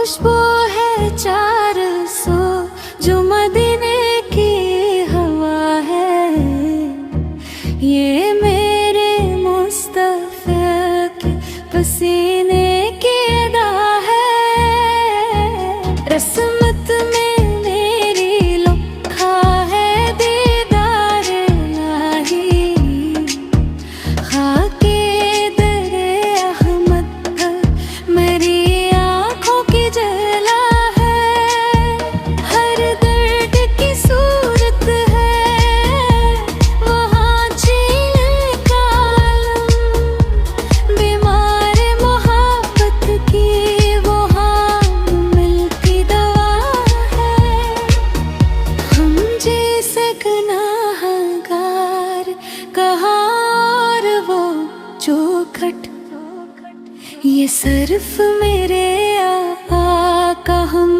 खुशबू है 400 जो मदीने की हवा है। ये मेरे मुस्तफा के पसीने की अदा है। रस्मत में मेरी लुखा है दीदार इलाही। खाके दरे अहमद तक मेरी आँखों की जला है। हर दर्द की सूरत है वहाँ झील का आलम। बीमार मोहब्बत की वो मिलती दवा है। हम जैसे गुनाहगार कहाँ और वो चौखट। ये सिर्फ मेरे आका हम